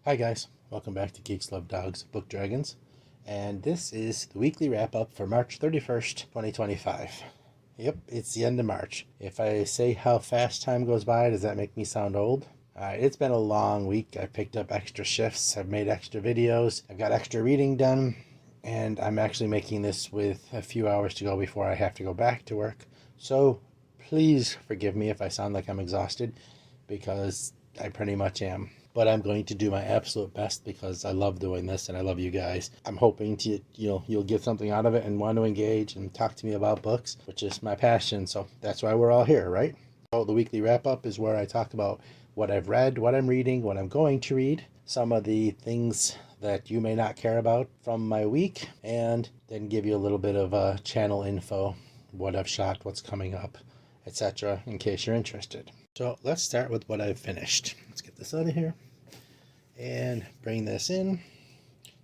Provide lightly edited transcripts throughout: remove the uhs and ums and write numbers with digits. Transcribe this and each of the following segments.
Hi guys, welcome back to GeeksLoveDogs Book Dragons, and this is the weekly wrap-up for March 31st, 2025. Yep, it's the end of March. If I say how fast time goes by, does that make me sound old? Alright, it's been a long week. I picked up extra shifts, I've made extra videos, I've got extra reading done, and I'm actually making this with a few hours to go before I have to go back to work. So please forgive me if I sound like I'm exhausted, because I pretty much am. But I'm going to do my absolute best because I love doing this and I love you guys. I'm hoping to you'll get something out of it and want to engage and talk to me about books, which is my passion. So that's why we're all here, right? So the weekly wrap up is where I talk about what I've read, what I'm reading, what I'm going to read, some of the things that you may not care about from my week, and then give you a little bit of channel info, what I've shot, what's coming up, etc., in case you're interested. So let's start with what I've finished. Let's get this out of here and bring this in.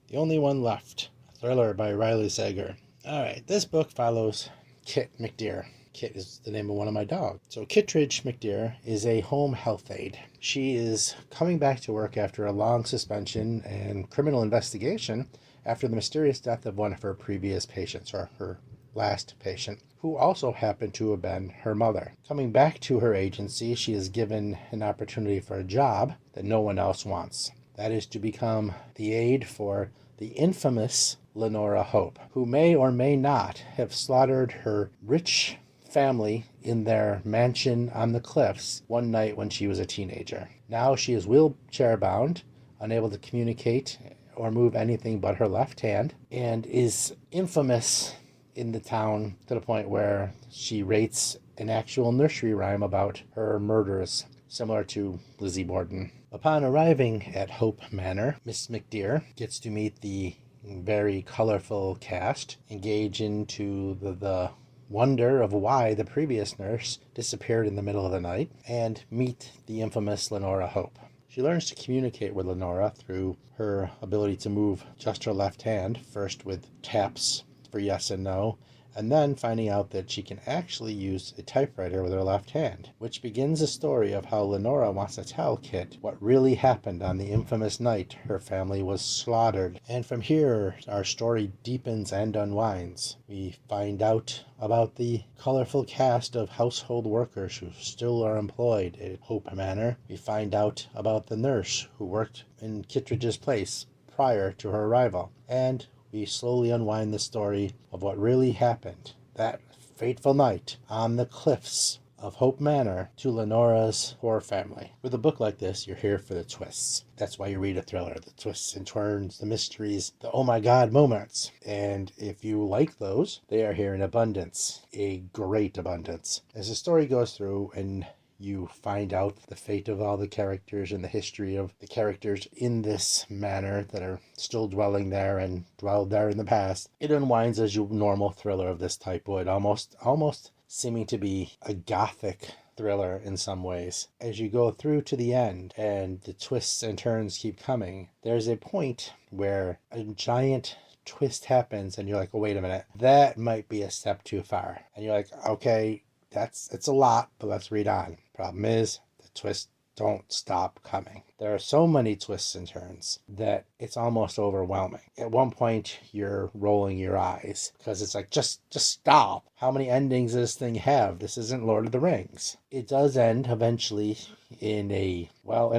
The Only One Left, a thriller by Riley Sager. All right, this book follows Kit McDear. Kit is the name of one of my dogs. So Kittredge McDear is a home health aide. She is coming back to work after a long suspension and criminal investigation after the mysterious death of one of her previous patients, or her last patient, who also happened to have been her mother. Coming back to her agency, she is given an opportunity for a job that no one else wants. That is to become the aide for the infamous Lenora Hope, who may or may not have slaughtered her rich family in their mansion on the cliffs one night when she was a teenager. Now she is wheelchair bound, unable to communicate or move anything but her left hand, and is infamous in the town to the point where she rates an actual nursery rhyme about her murders, similar to Lizzie Borden. Upon arriving at Hope Manor, Miss McDear gets to meet the very colorful cast, engage into the wonder of why the previous nurse disappeared in the middle of the night, and meet the infamous Lenora Hope. She learns to communicate with Lenora through her ability to move just her left hand, first with taps for yes and no, and then finding out that she can actually use a typewriter with her left hand, which begins a story of how Lenora wants to tell Kit what really happened on the infamous night her family was slaughtered. And from here, our story deepens and unwinds. We find out about the colorful cast of household workers who still are employed at Hope Manor. We find out about the nurse who worked in Kittredge's place prior to her arrival. And we slowly unwind the story of what really happened that fateful night on the cliffs of Hope Manor to Lenora's poor family. With a book like this, you're here for the twists. That's why you read a thriller. The twists and turns, the mysteries, the oh my god moments. And if you like those, they are here in abundance. A great abundance. As the story goes through and you find out the fate of all the characters and the history of the characters in this manor that are still dwelling there and dwelled there in the past. It unwinds as your normal thriller of this type would, almost seeming to be a gothic thriller in some ways. As you go through to the end and the twists and turns keep coming, there's a point where a giant twist happens and you're like, oh, wait a minute, that might be a step too far. And you're like, okay, it's a lot, but let's read on. Problem is, the twists don't stop coming. There are so many twists and turns that it's almost overwhelming. At one point, you're rolling your eyes because it's like, just stop. How many endings does this thing have? This isn't Lord of the Rings. It does end eventually in a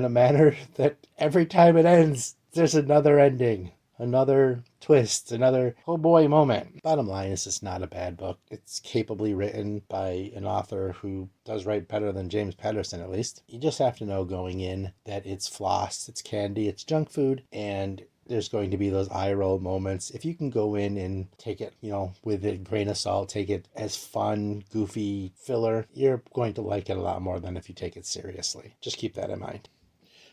manner that every time it ends, there's another ending. Another twist, another oh boy moment. Bottom line is, it's not a bad book. It's capably written by an author who does write better than James Patterson, at least. You just have to know going in that it's floss, it's candy, it's junk food, and there's going to be those eye roll moments. If you can go in and take it, with a grain of salt, take it as fun, goofy filler, you're going to like it a lot more than if you take it seriously. Just keep that in mind.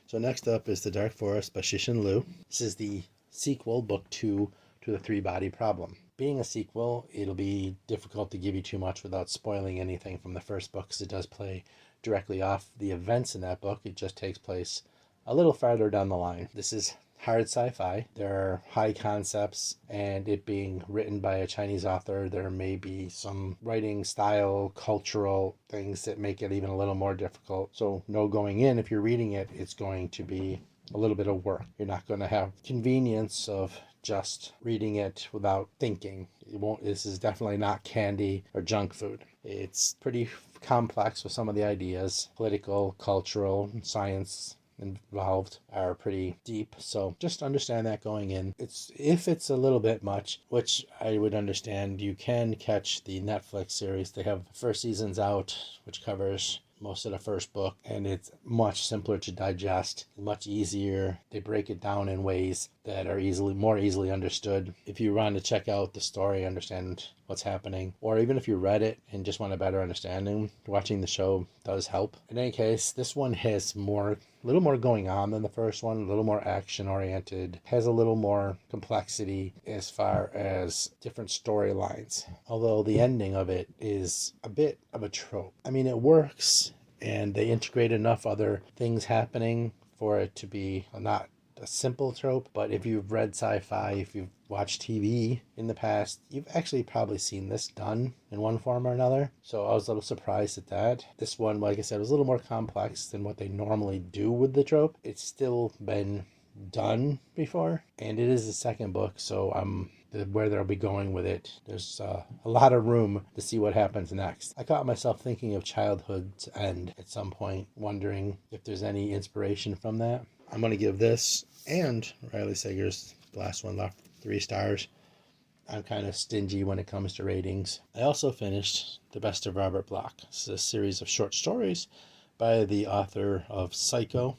So next up is The Dark Forest by Shishin Liu. This is the sequel, book 2, to The Three-Body Problem. Being a sequel, it'll be difficult to give you too much without spoiling anything from the first book, because it does play directly off the events in that book. It just takes place a little farther down the line. This is hard sci-fi. There are high concepts, and it being written by a Chinese author, there may be some writing style, cultural things that make it even a little more difficult. So know going in, if you're reading it, it's going to be a little bit of work. You're not going to have convenience of just reading it without thinking. It won't. This is definitely not candy or junk food. It's pretty complex with some of the ideas, political, cultural, science involved are pretty deep. So just understand that going in. If it's a little bit much, which I would understand, you can catch the Netflix series. They have the first season's out, which covers most of the first book, and it's much simpler to digest, much easier. They break it down in ways that are more easily understood. If you want to check out the story, understand what's happening, or even if you read it and just want a better understanding, watching the show does help. In any case, this one has a little more going on than the first one, a little more action oriented, has a little more complexity as far as different storylines. Although the ending of it is a bit of a trope. I mean, it works, and they integrate enough other things happening for it to be not a simple trope. But if you've read sci-fi, if you've watched TV in the past, you've actually probably seen this done in one form or another. So I was a little surprised at that. This one, like I said, was a little more complex than what they normally do with the trope. It's still been done before, and it is the second book, so where they'll be going with it, there's a lot of room to see what happens next. I caught myself thinking of Childhood's End at some point, wondering if there's any inspiration from that. I'm going to give this and Riley Sager's last one left 3 stars. I'm kind of stingy when it comes to ratings. I also finished The Best of Robert Bloch. It's a series of short stories by the author of Psycho.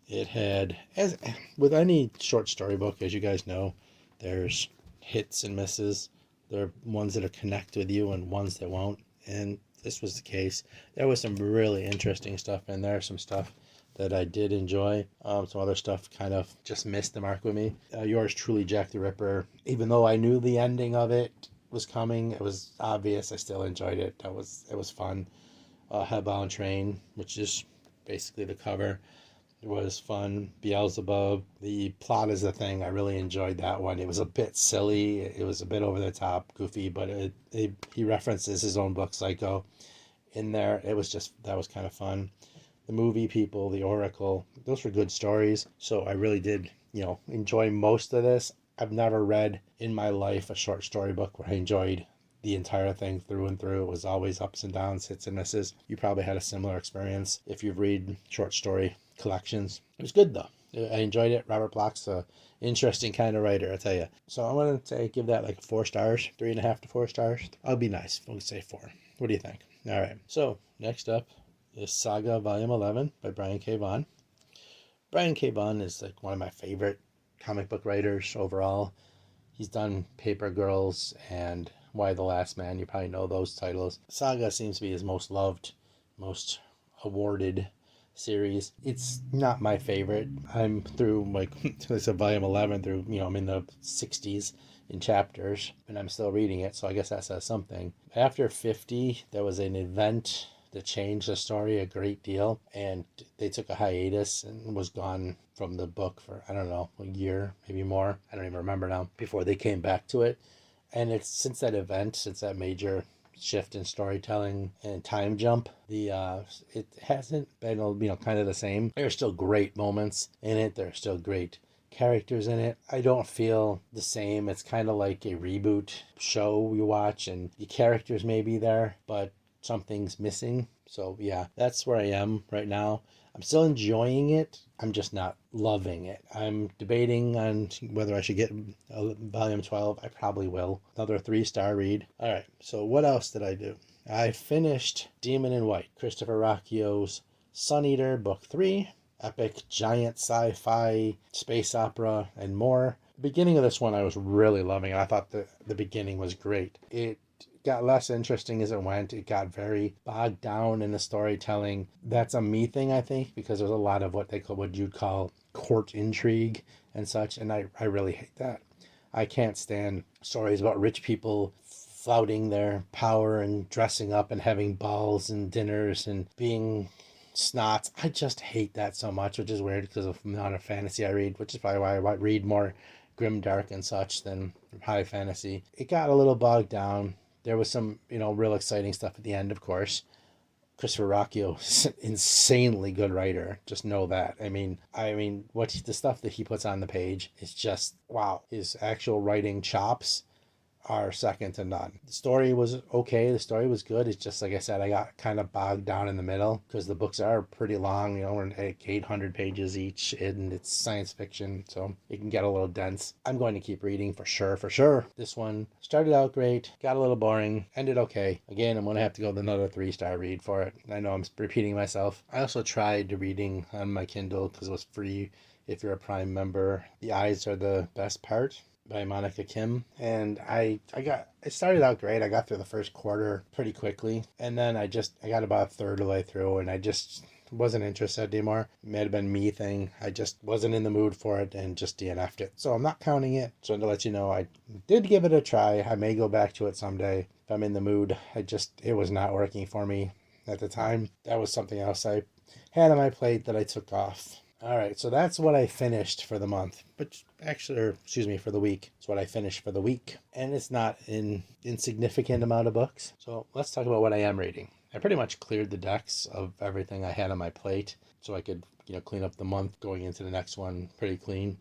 It had, as with any short story book, as you guys know, there's hits and misses. There are ones that'll connect with you and ones that won't. And this was the case. There was some really interesting stuff in there, some stuff that I did enjoy. Some other stuff kind of just missed the mark with me. Yours truly, Jack the Ripper. Even though I knew the ending of it was coming, it was obvious, I still enjoyed it. It was fun. Hellbound Train, which is basically the cover. It was fun. Beelzebub. The plot is the thing. I really enjoyed that one. It was a bit silly. It was a bit over the top, goofy, but he references his own book, Psycho, in there. That was kind of fun. The Movie People, The Oracle, those were good stories. So I really did, enjoy most of this. I've never read in my life a short story book where I enjoyed the entire thing through and through. It was always ups and downs, hits and misses. You probably had a similar experience if you've read short story collections. It was good though. I enjoyed it. Robert Bloch's an interesting kind of writer, I tell you. So I'm going to give that like 4 stars, 3.5 to 4 stars. I'll be nice. We'll say 4. What do you think? All right. So next up is Saga Volume 11 by Brian K. Vaughan. Brian K. Vaughan is like one of my favorite comic book writers overall. He's done Paper Girls and Why the Last Man. You probably know those titles. Saga seems to be his most loved, most awarded series. It's not my favorite. I'm through it's a volume 11 through, I'm in the 60s in chapters, and I'm still reading it, so I guess that says something. After 50, there was an event that changed the story a great deal, and they took a hiatus and was gone from the book for, I don't know, a year, maybe more. I don't even remember now, before they came back to it. And it's since that major shift in storytelling and time jump, it hasn't been kind of the same. There are still great moments in it. There are still great characters in it. I don't feel the same. It's kind of like a reboot show you watch, and the characters may be there, but something's missing. So yeah, that's where I am right now. I'm still enjoying it. I'm just not loving it. I'm debating on whether I should get volume 12. I probably will. Another 3-star read. All right, so what else did I do? I finished Demon in White, Christopher Rocchio's Sun Eater, Book 3. Epic, giant sci-fi, space opera, and more. The beginning of this one I was really loving. I thought the beginning was great. It got less interesting as it went. It got very bogged down in the storytelling. That's a me thing, I think, because there's a lot of what you'd call court intrigue and such, and I really hate that. I can't stand stories about rich people flouting their power and dressing up and having balls and dinners and being snots. I just hate that so much, which is weird because of the amount of fantasy I read, which is probably why I read more grimdark and such than high fantasy. It got a little bogged down. There was some, real exciting stuff at the end, of course. Christopher Rocchio is an insanely good writer. Just know that. I mean, what the stuff that he puts on the page is just wow. His actual writing chops are second to none. The story was okay. The story was good. It's just like I said, I got kind of bogged down in the middle because the books are pretty long. We're like 800 pages each, and it's science fiction, so it can get a little dense. I'm going to keep reading for sure. For sure. This one started out great, got a little boring, ended okay. Again, I'm going to have to go with another 3-star read for it. I know I'm repeating myself. I also tried reading on my Kindle because it was free if you're a Prime member. The Eyes Are the Best Part by Monica Kim, and it started out great. I got through the first quarter pretty quickly, and then I got about a third of the way through, and I just wasn't interested anymore. It may have been me thing. I just wasn't in the mood for it and just DNF'd it. So I'm not counting it. So to let you know, I did give it a try. I may go back to it someday if I'm in the mood. It was not working for me at the time. That was something else I had on my plate that I took off. All right, so that's what I finished for the month, for the week. It's what I finished for the week, and it's not an insignificant amount of books. So let's talk about what I am reading. I pretty much cleared the decks of everything I had on my plate, so I could, clean up the month going into the next one pretty clean.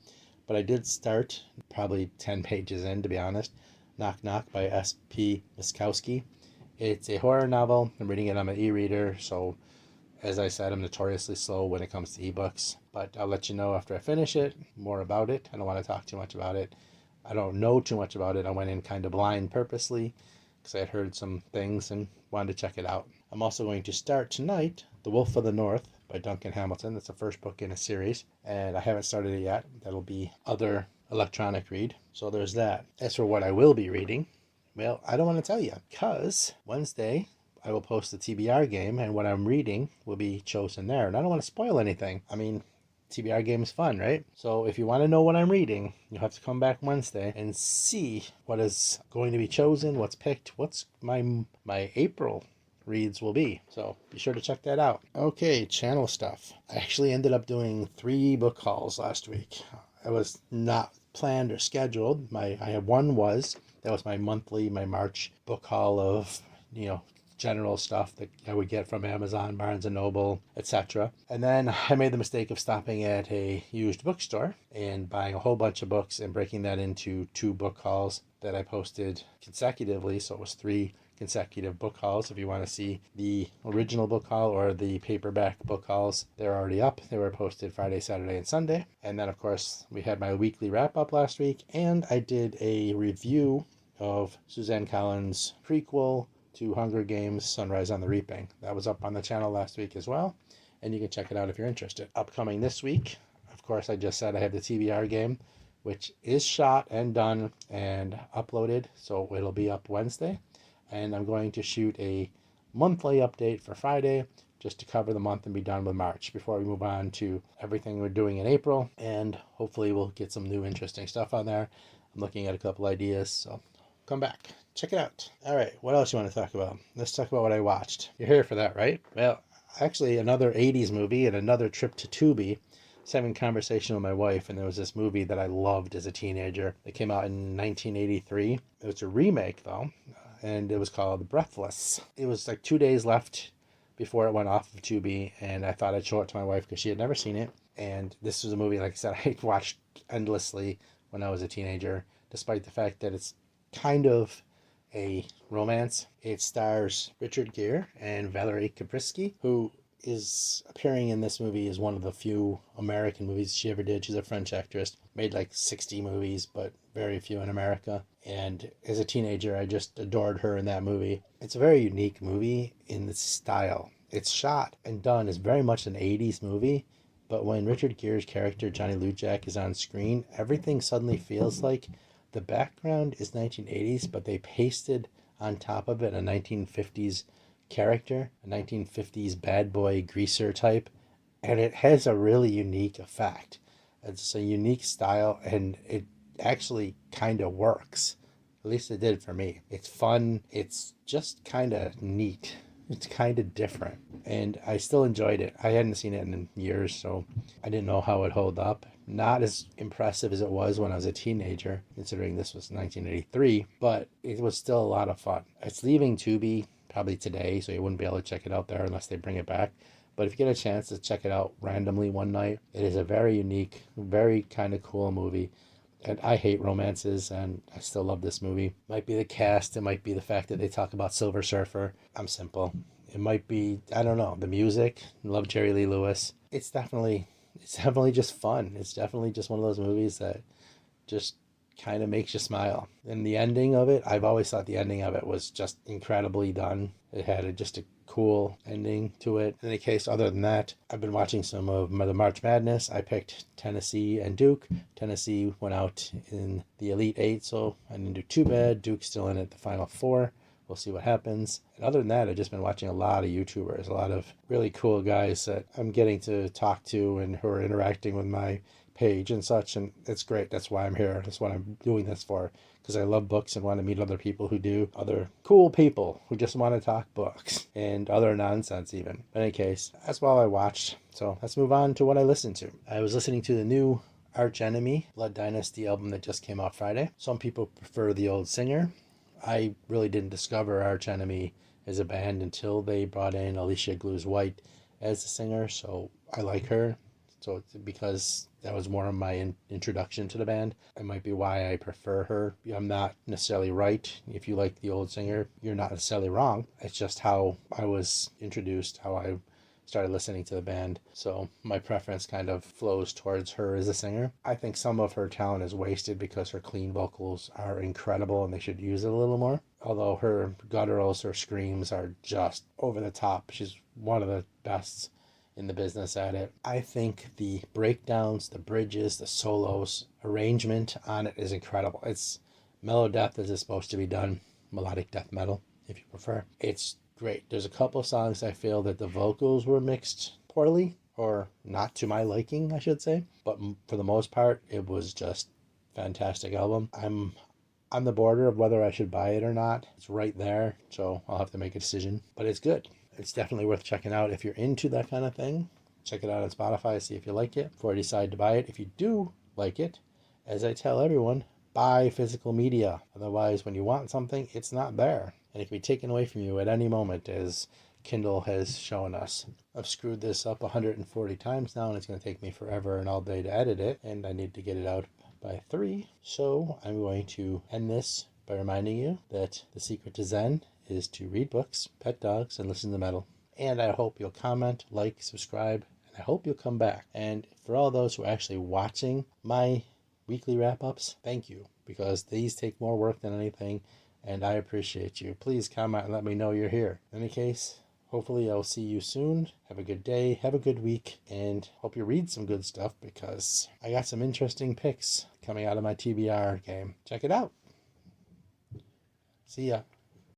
But I did start probably 10 pages in, to be honest. Knock Knock by S.P. Miskowski. It's a horror novel. I'm reading it on my e-reader, so as I said, I'm notoriously slow when it comes to ebooks, but I'll let you know after I finish it more about it. I don't want to talk too much about it. I don't know too much about it. I went in kind of blind purposely because I had heard some things and wanted to check it out. I'm also going to start tonight The Wolf of the North by Duncan Hamilton. That's the first book in a series, and I haven't started it yet. That'll be other electronic read. So there's that. As for what I will be reading, well, I don't want to tell you because Wednesday I will post the TBR game, and what I'm reading will be chosen there. And I don't want to spoil anything. I mean, TBR game is fun, right? So if you want to know what I'm reading, you'll have to come back Wednesday and see what is going to be chosen, what's picked, what's my April reads will be. So be sure to check that out. Okay, channel stuff. I actually ended up doing 3 book hauls last week. It was not planned or scheduled. That was my March book haul of, general stuff that I would get from Amazon, Barnes & Noble, etc. And then I made the mistake of stopping at a used bookstore and buying a whole bunch of books and breaking that into 2 book hauls that I posted consecutively. So it was 3 consecutive book hauls. If you want to see the original book haul or the paperback book hauls, they're already up. They were posted Friday, Saturday, and Sunday. And then, of course, we had my weekly wrap-up last week, and I did a review of Suzanne Collins' prequel to Hunger Games: Sunrise on the Reaping. That was up on the channel last week as well, and you can check it out if you're interested. Upcoming this week, of course, I just said I have the TBR game, which is shot and done and uploaded, so it'll be up Wednesday. And I'm going to shoot a monthly update for Friday just to cover the month and be done with March before we move on to everything we're doing in April, and hopefully we'll get some new interesting stuff on there. I'm looking at a couple ideas, so come back. Check it out. All right, what else you want to talk about? Let's talk about what I watched. You're here for that, right? Well, actually, another 80s movie and another trip to Tubi. I was having a conversation with my wife, and there was this movie that I loved as a teenager. It came out in 1983. It was a remake, though, and it was called Breathless. It was like 2 days left before it went off of Tubi, and I thought I'd show it to my wife because she had never seen it. And this was a movie, like I said, I watched endlessly when I was a teenager, despite the fact that it's kind of a romance. It stars Richard Gere and Valerie Caprisky, who is appearing in this movie as one of the few American movies she ever did. She's a French actress, made like 60 movies, but very few in America. And as a teenager, I just adored her in that movie. It's a very unique movie in the style. It's shot and done as very much an 80s movie, but when Richard Gere's character, Johnny Lujack, is on screen, everything suddenly feels like the background is 1980s, but they pasted on top of it a 1950s character, a 1950s bad boy greaser type, and it has a really unique effect. It's a unique style, and it actually kind of works. At least it did for me. It's fun. It's just kind of neat. It's kind of different, and I still enjoyed it. I hadn't seen it in years, so I didn't know how it held up. Not as impressive as it was when I was a teenager, considering this was 1983, but it was still a lot of fun. It's leaving Tubi probably today, so you wouldn't be able to check it out there unless they bring it back. But if you get a chance to check it out randomly one night, it is a very unique, very kind of cool movie. And I hate romances, and I still love this movie. Might be the cast, it might be the fact that they talk about Silver Surfer. I'm simple. It might be, I don't know, the music. Love Jerry Lee Lewis. It's definitely just fun. It's definitely just one of those movies that just kind of makes you smile. And the ending of it, I've always thought the ending of it was just incredibly done. It had just a cool ending to it. In any case, other than that, I've been watching some of the March Madness. I picked Tennessee and Duke. Tennessee went out in the Elite Eight, so I didn't do too bad. Duke's still in at the Final Four. We'll see what happens. And other than that, I've just been watching a lot of YouTubers, a lot of really cool guys that I'm getting to talk to and who are interacting with my page and such, and it's great. That's why I'm here. That's what I'm doing this for, because I love books and want to meet other people who do, other cool people who just want to talk books and other nonsense even. In any case, that's all I watched. So let's move on to what I listened to. I was listening to the new Arch Enemy Blood Dynasty album that just came out Friday. Some people prefer the old singer. I really didn't discover Arch Enemy as a band until they brought in Alicia Glues White as the singer, so I like her. So it's because that was more of my introduction to the band. It might be why I prefer her. I'm not necessarily right. If you like the old singer, you're not necessarily wrong. It's just how I was introduced, how I started listening to the band. So my preference kind of flows towards her as a singer. I think some of her talent is wasted because her clean vocals are incredible and they should use it a little more. Although her gutturals, her screams are just over the top. She's one of the best in the business at it. I think the breakdowns, the bridges, the solos, arrangement on it is incredible. It's mellow death as it's supposed to be done. Melodic death metal, if you prefer. It's great. There's a couple songs I feel that the vocals were mixed poorly, or not to my liking, I should say. But for the most part, it was just fantastic album. I'm on the border of whether I should buy it or not. It's right there, so I'll have to make a decision. But it's good. It's definitely worth checking out if you're into that kind of thing. Check it out on Spotify, see if you like it before you decide to buy it. If you do like it, as I tell everyone, buy physical media. Otherwise, when you want something, it's not there. And it can be taken away from you at any moment, as Kindle has shown us. I've screwed this up 140 times now, and it's going to take me forever and all day to edit it, and I need to get it out by 3. So I'm going to end this by reminding you that the secret to Zen is to read books, pet dogs, and listen to metal. And I hope you'll comment, like, subscribe, and I hope you'll come back. And for all those who are actually watching my weekly wrap-ups, thank you, because these take more work than anything, and I appreciate you. Please comment and let me know you're here. In any case, hopefully I'll see you soon. Have a good day, have a good week, and hope you read some good stuff, because I got some interesting picks coming out of my TBR game. Check it out. See ya.